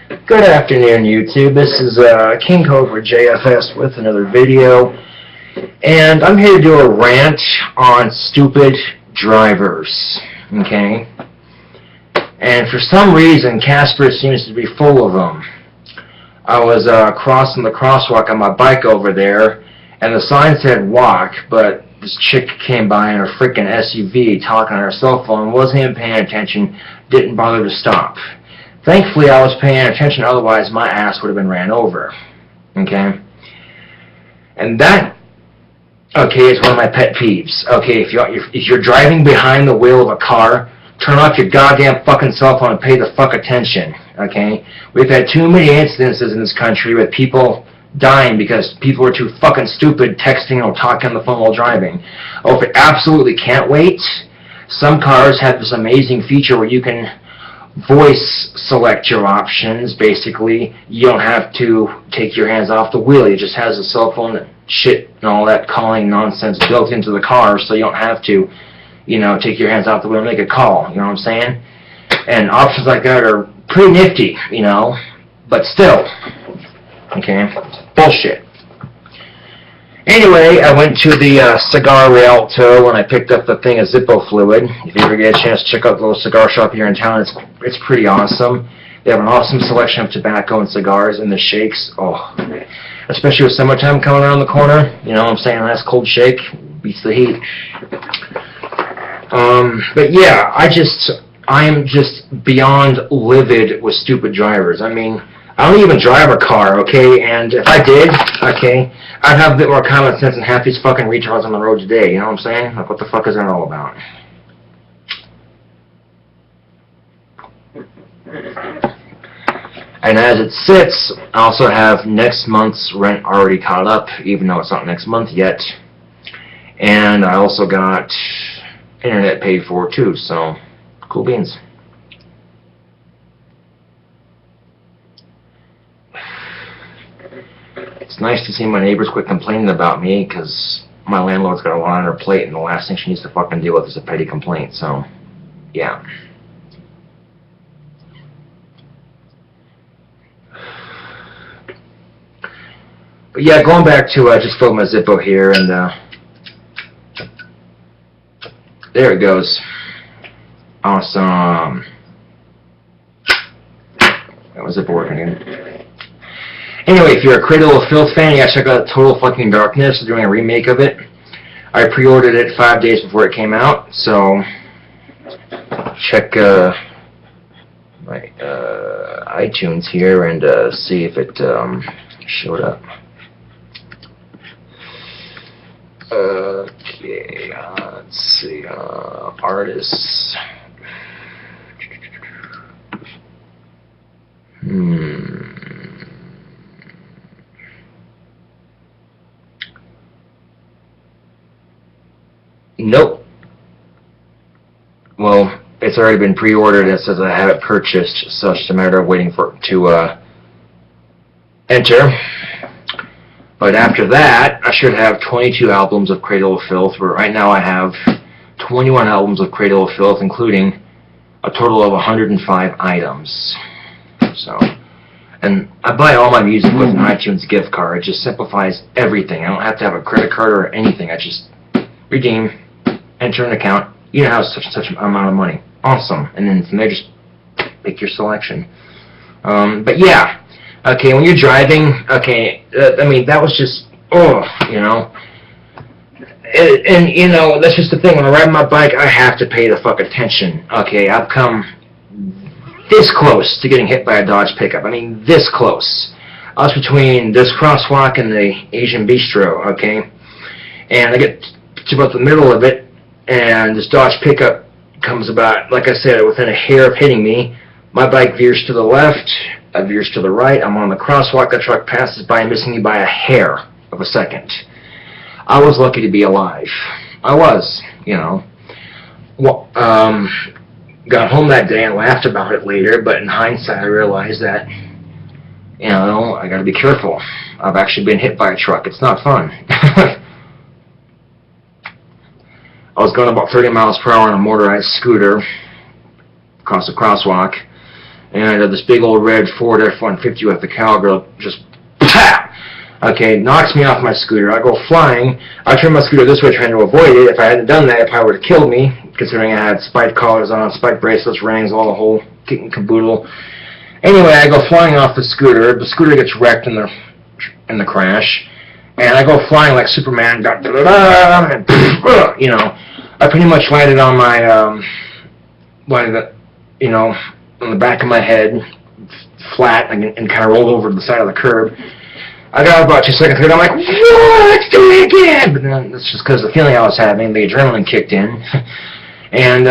Good afternoon, YouTube. This is KingCobraJFS with another video, and I'm here to do a rant on stupid drivers, okay? And for some reason, Casper seems to be full of them. I was crossing the crosswalk on my bike over there, and the sign said walk, but this chick came by in her freaking SUV talking on her cell phone, wasn't even paying attention, didn't bother to stop. Thankfully, I was paying attention, otherwise my ass would have been ran over. Okay? And that, okay, is one of my pet peeves. Okay, if you're driving behind the wheel of a car, turn off your goddamn fucking cell phone and pay the fuck attention. Okay? We've had too many incidences in this country with people dying because people are too fucking stupid texting or talking on the phone while driving. Oh, if it absolutely can't wait, some cars have this amazing feature where you can voice select your options. Basically, you don't have to take your hands off the wheel. It just has a cell phone shit and all that calling nonsense built into the car, so you don't have to, take your hands off the wheel and make a call. You know what I'm saying? And options like that are pretty nifty, but still, okay, bullshit. Anyway, I went to the Cigar Rialto and I picked up the thing of Zippo fluid. If you ever get a chance to check out the little cigar shop here in town, it's pretty awesome. They have an awesome selection of tobacco and cigars and the shakes. Oh, especially with summertime coming around the corner. You know what I'm saying? A nice cold shake beats the heat. But yeah, I am just beyond livid with stupid drivers. I mean, I don't even drive a car, okay? And if I did, okay, I'd have a bit more common sense than half these fucking retards on the road today, you know what I'm saying? Like, what the fuck is that all about? And as it sits, I also have next month's rent already caught up, even though it's not next month yet. And I also got internet paid for, too, so cool beans. It's nice to see my neighbors quit complaining about me, because my landlord's got a lot on her plate, and the last thing she needs to fucking deal with is a petty complaint, so, yeah. But yeah, going back to, just fill my Zippo here, and, there it goes. Awesome. That was Zippo working again. Anyway, if you're a Cradle of Filth fan, you gotta check out Total Fucking Darkness. They're doing a remake of it. I pre-ordered it 5 days before it came out, so check my iTunes here and see if it showed up. Okay, let's see, artists. Nope. Well, it's already been pre-ordered. It says I have it purchased, so it's just a matter of waiting for it to enter. But after that, I should have 22 albums of Cradle of Filth, where right now I have 21 albums of Cradle of Filth, including a total of 105 items. So, and I buy all my music with an iTunes gift card. It just simplifies everything. I don't have to have a credit card or anything. I just redeem, enter an account, you have such and such amount of money. Awesome. And then from there, just pick your selection. But yeah, okay, when you're driving, okay, I mean, that was just, and that's just the thing. When I ride my bike, I have to pay the fuck attention. Okay, I've come this close to getting hit by a Dodge pickup. I mean, this close. I was between this crosswalk and the Asian Bistro, okay? And I get to about the middle of it, and this Dodge pickup comes about, like I said, within a hair of hitting me. My bike veers to the left, I veers to the right, I'm on the crosswalk, the truck passes by, missing me by a hair of a second. I was lucky to be alive. I was, Well, got home that day and laughed about it later, but in hindsight I realized that, I gotta be careful. I've actually been hit by a truck. It's not fun. I was going about 30 miles per hour on a motorized scooter across a crosswalk, and this big old red Ford F-150 with the cowgirl just POW! Okay, knocks me off my scooter. I go flying. I turn my scooter this way trying to avoid it. If I hadn't done that, it probably would have killed me, considering I had spike collars on, spike bracelets, rings, all the whole kit and caboodle. Anyway, I go flying off the scooter. The scooter gets wrecked in the crash, and I go flying like Superman. And, you know, I pretty much landed on my, you know, on the back of my head, flat, and kind of rolled over to the side of the curb. I got about 2 seconds later, I'm like, what? Do it again! But then it's just because the feeling I was having, the adrenaline kicked in. And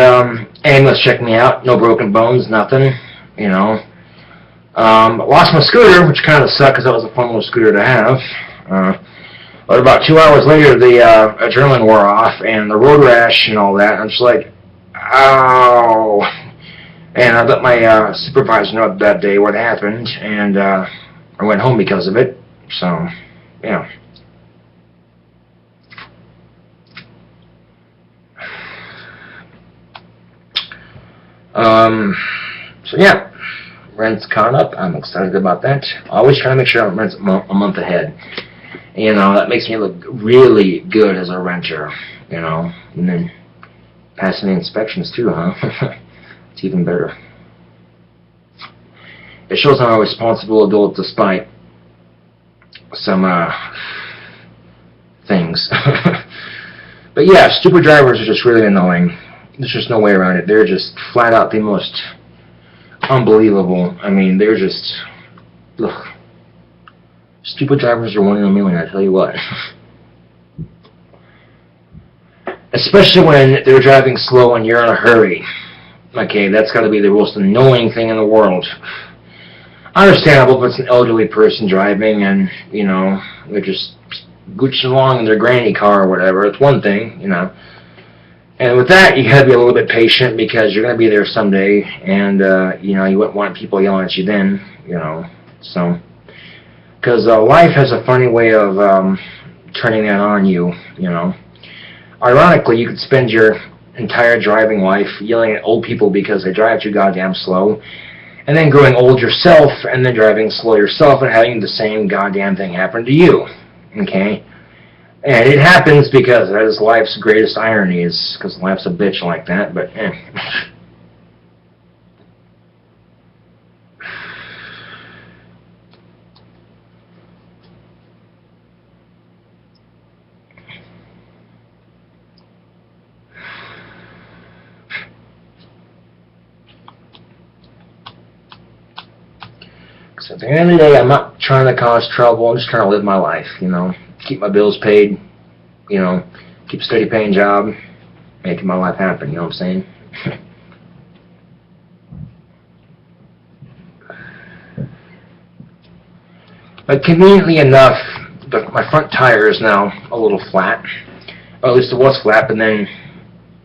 ambulance checked me out, no broken bones, nothing, you know. Lost my scooter, which kind of sucked because that was a fun little scooter to have. But about 2 hours later, the adrenaline wore off, and the road rash and all that. I'm just like, ow. And I let my supervisor know that day what happened, and I went home because of it. So, yeah. So yeah, rent's caught up. I'm excited about that. Always trying to make sure I'm rent a month ahead. You know, that makes me look really good as a renter, you know. And then passing the inspections too, huh? It's even better. It shows I'm a responsible adult despite some things. But yeah, stupid drivers are just really annoying. There's just no way around it. They're just flat out the most unbelievable. I mean, they're just, ugh. Stupid drivers are 1 in a million, I tell you what. Especially when they're driving slow and you're in a hurry. Okay, that's got to be the most annoying thing in the world. Understandable if it's an elderly person driving and, you know, they're just gooching along in their granny car or whatever. It's one thing, you know. And with that, you gotta be a little bit patient because you're gonna be there someday, and you know, you wouldn't want people yelling at you then, you know. So, because life has a funny way of turning that on you, you know. Ironically, you could spend your entire driving life yelling at old people because they drive too goddamn slow, and then growing old yourself, and then driving slow yourself, and having the same goddamn thing happen to you. Okay. And it happens because that is life's greatest ironies, because life's a bitch like that, but eh. So at the end of the day, I'm not trying to cause trouble, I'm just trying to live my life, you know. Keep my bills paid, you know, keep a steady paying job, making my life happen, you know what I'm saying? But conveniently enough, my front tire is now a little flat, or at least it was flat, but then,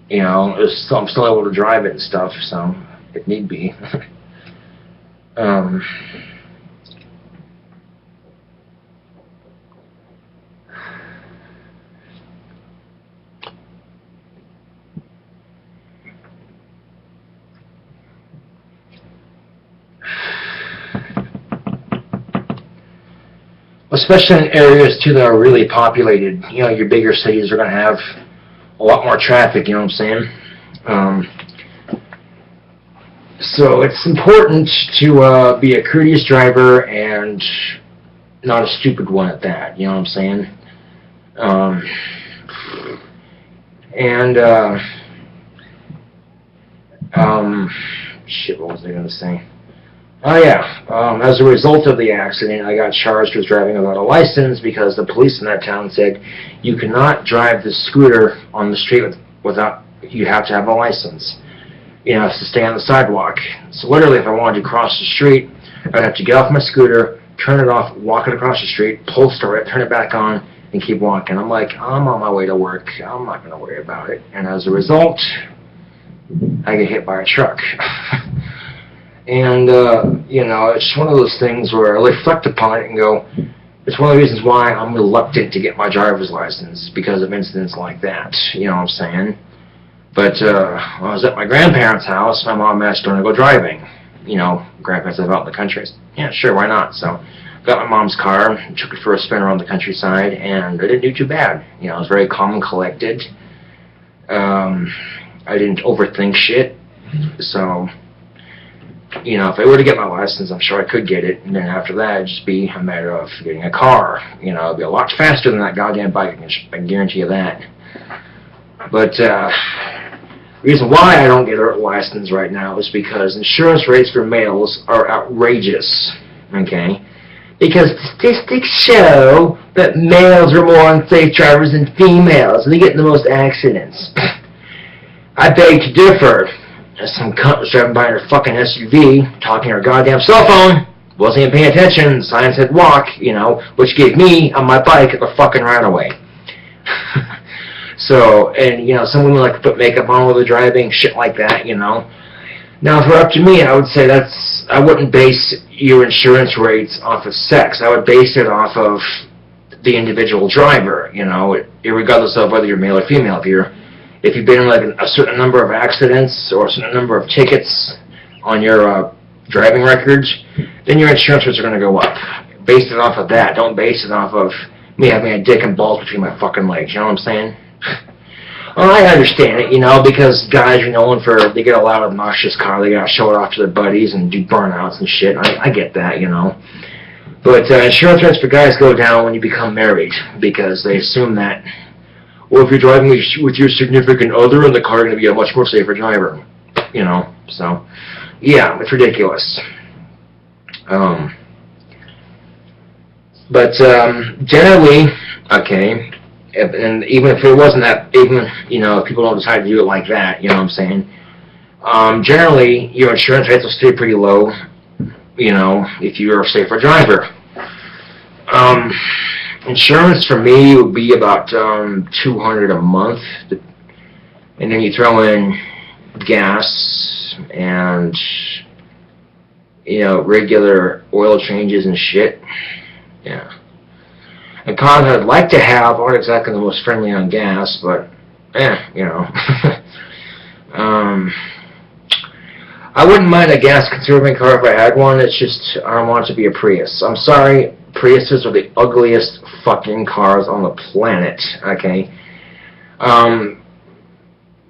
you know, I'm still able to drive it and stuff, so if need be. Especially in areas, too, that are really populated. You know, your bigger cities are going to have a lot more traffic, you know what I'm saying? So it's important to be a courteous driver and not a stupid one at that, you know what I'm saying? Shit, what was I going to say? Oh yeah, as a result of the accident, I got charged with driving without a license because the police in that town said you cannot drive the scooter on the street without, you have to have a license. You know, to stay on the sidewalk. So literally, if I wanted to cross the street, I'd have to get off my scooter, turn it off, walk it across the street, pull start it, turn it back on, and keep walking. I'm like, I'm on my way to work. I'm not going to worry about it. And as a result, I get hit by a truck. And, you know, it's one of those things where I reflect upon it and go, it's one of the reasons why I'm reluctant to get my driver's license, because of incidents like that, you know what I'm saying? But when I was at my grandparents' house, my mom asked her to go driving, you know, grandparents live out in the country. I said, yeah, sure, why not? So got my mom's car, took it for a spin around the countryside, and it didn't do too bad. You know, it was very calm and collected. I didn't overthink shit. So, you know, if I were to get my license, I'm sure I could get it. And then after that, it'd just be a matter of getting a car. You know, it'd be a lot faster than that goddamn bike. I can guarantee you that. But the reason why I don't get a license right now is because insurance rates for males are outrageous. Okay? Because statistics show that males are more unsafe drivers than females, and they get in the most accidents. I beg to differ. Some cunt was driving by in her fucking SUV, talking to her goddamn cell phone, wasn't even paying attention, the sign said walk, you know, which gave me, on my bike, a fucking runaway. So, and, you know, some women like to put makeup on while they're driving, shit like that, you know. Now, if it were up to me, I would say I wouldn't base your insurance rates off of sex. I would base it off of the individual driver, you know, regardless of whether you're male or female. If you've been in like a certain number of accidents or a certain number of tickets on your driving records, then your insurance rates are going to go up. Base it off of that. Don't base it off of me having a dick and balls between my fucking legs. You know what I'm saying? Well, I understand it, you know, because guys are known for, they get a loud, obnoxious car, they gotta show it off to their buddies and do burnouts and shit. I get that, you know. But insurance rates for guys go down when you become married, because they assume that, well, if you're driving with your significant other in the car, you're going to be a much more safer driver, you know. So, yeah, it's ridiculous. But generally, okay, and even if it wasn't that, even, you know, if people don't decide to do it like that, you know what I'm saying, generally, your insurance rates will stay pretty low, you know, if you're a safer driver. Insurance for me would be about $200 a month, and then you throw in gas and, you know, regular oil changes and shit. Yeah. And cars I'd like to have aren't exactly the most friendly on gas, but you know. I wouldn't mind a gas-consuming car if I had one. It's just I don't want it to be a Prius. I'm sorry, Priuses are the ugliest fucking cars on the planet. Okay.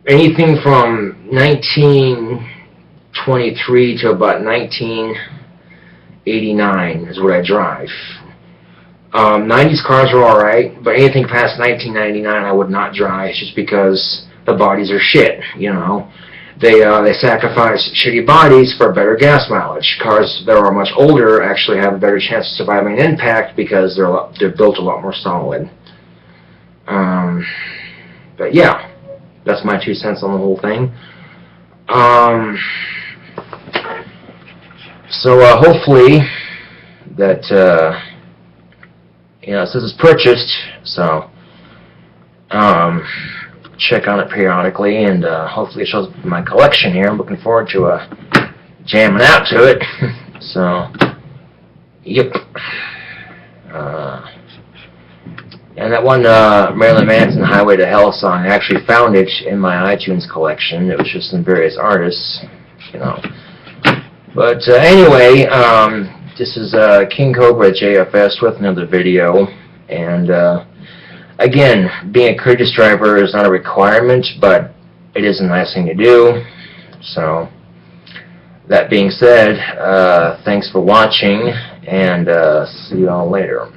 Anything from 1923 to about 1989 is what I drive. 90s cars are alright, but anything past 1999 I would not drive, just because the bodies are shit, you know. They sacrifice shitty bodies for better gas mileage. Cars that are much older actually have a better chance of surviving an impact because they're built a lot more solid. But yeah, that's my 2 cents on the whole thing. So hopefully that you know, it says it's purchased, so check on it periodically, and hopefully it shows up in my collection here. I'm looking forward to jamming out to it. So, yep. And that one Marilyn Manson Highway to Hell song, I actually found it in my iTunes collection. It was just in various artists, you know. But anyway, this is KingCobraJFS with another video, and again, being a courteous driver is not a requirement, but it is a nice thing to do. So, that being said, thanks for watching, and see you all later.